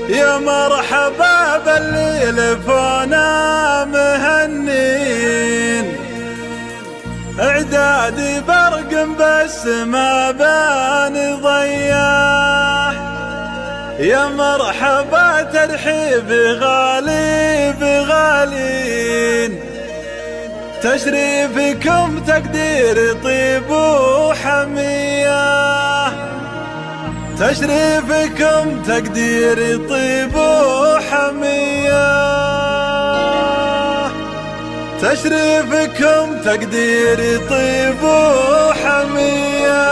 يا مرحبا باللي لفونا مهنين، اعدادي برق بس ما بان ضياه. يا مرحبا ترحيب غالي بغالين، تشريفكم تقدير طيب وحمية، تشريفكم تقدير طيب وحمية، تشريفكم تقدير طيب وحمية.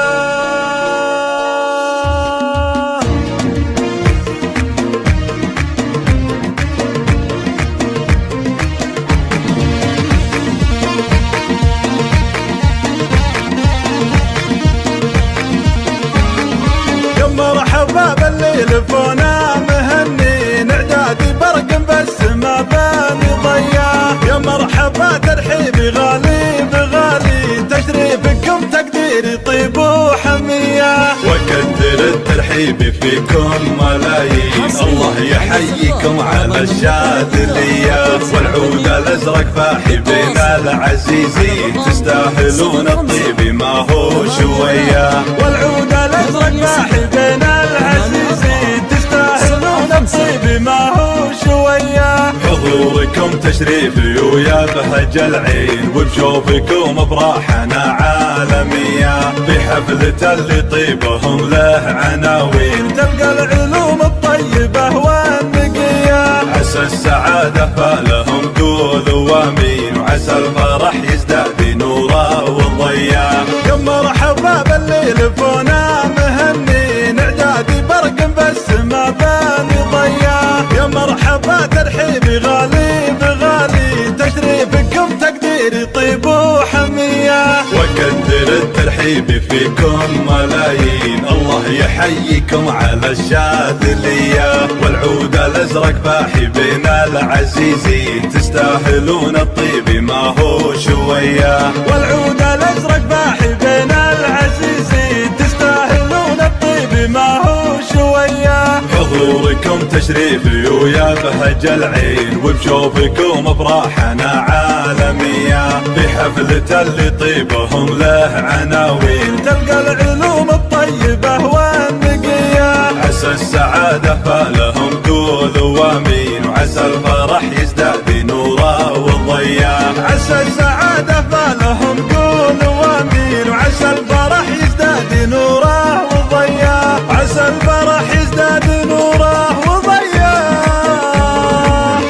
مرحبا باللي لفونا مهنين، اعدادي برق بس ما بان ضياه. يا مرحبا ترحيبي غالي بغالي، تشريفكم تقديري طيب وحمية، وكثر الترحيب فيكم ملايين. الله يحييكم على الشاذلية، والعود الازرق فاحي بين العزيزين، تستاهلون الطيب ما هو شوية. والعود الازرق فاحي بين العزيزين، تستاهلون الطيب ما هو شوية. حضوركم تشريفي ويا بهج العين، وبشوفكم براحنا عالمية، في حفلة اللي طيبهم له عناوين، تلقى العلوم الطيبة والنقية. عسى السعادة فالهم قولوا وامين، وعسى الفرح يزداد نوره وضياه. يا مرحبا باللي لفونا مهنين، اعدادي برق بس ما بان ضياه. يا مرحبا ترحيبي غالي بغالي، تشريفكم تقديري طيب وحمية، وكثر الترحيب فيكم ملايين. الله يحييكم على الشاذلية، والعود الازرق فاحي بين العزيزين، تستاهلون الطيب ما هو شوية. والعود الازرق فاحي بين العزيزين، تستاهلون الطيب ما هو شوية. حضوركم تشريفي ويا بهج العين، وبشوفكم براحنا عالمية، في حفلة اللي طيبهم له عناوين، تلقى العلوم الطيبة والنقية. عسى السعادة فالهم قولوا وامين، وعسى الفرح يزداد نوره وضياه. عسى السعادة فالهم قولوا وامين، وعسى الفرح يزداد نوره وضياه. عسى الفرح يزداد نوره وضياه.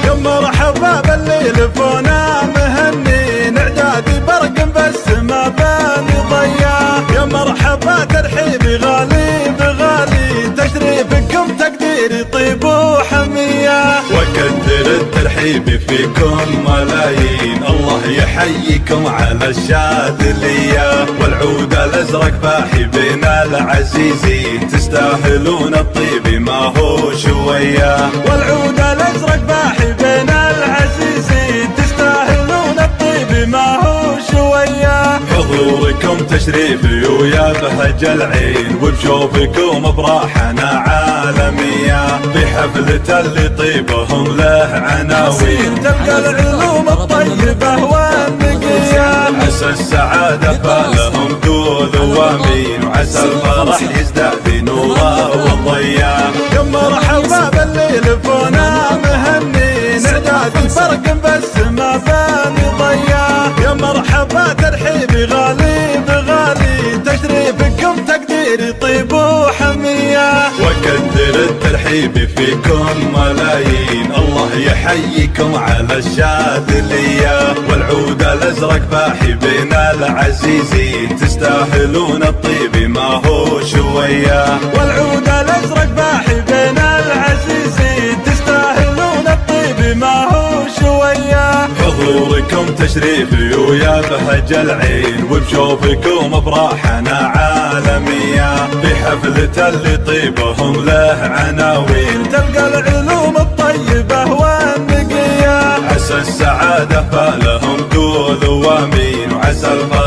يا مرحبا باللي لفونا مهنين، اعدادي برق بس ما بان ضياه. يا مرحبا ترحيبي غالي بغالي، تشريفكم تقديري طيب وحمية، وكثر الترحيب فيكم ملايين. الله يحييكم على الشاذلية، والعود الازرق فاحي بين العزيزين، تستاهلون الطيب ما هو شوية. والعود الازرق فاحي بين العزيزين، تستاهلون الطيب ما هو شوية. حضوركم تشريفي ويا بهج العين، وبشوفكم براحنا عالمية، في حفلة اللي طيبهم له عناوين، تلقى العلوم الطيبة والنقية. عسى السعادة فالهم قولوا وامين، وعسى الفرح يزداد نوره وضياه. يا مرحبا باللي لفونا مهنين، اعدادي برق بس ما بان ضياه. يا مرحبا ترحيبي غالي بغالي، تشريفكم تقديري طيب وحمية، وكثر الترحيب فيكم ملايين. الله يحييكم على الشاذلية، والعود الازرق فاحي بين العزيزين، تستاهلون الطيب ما هو شوية. والعود الازرق فاحي بين العزيزين، تستاهلون الطيب ما هو شوية. حضوركم تشريفي ويا بهج العين، وبشوفكم براحنا عالمية، في حفلة اللي طيبهم له عناوين، تلقى العلوم الطيبة والنقية. عسى السعادة فالهم قولوا وامين، وعسى الفرح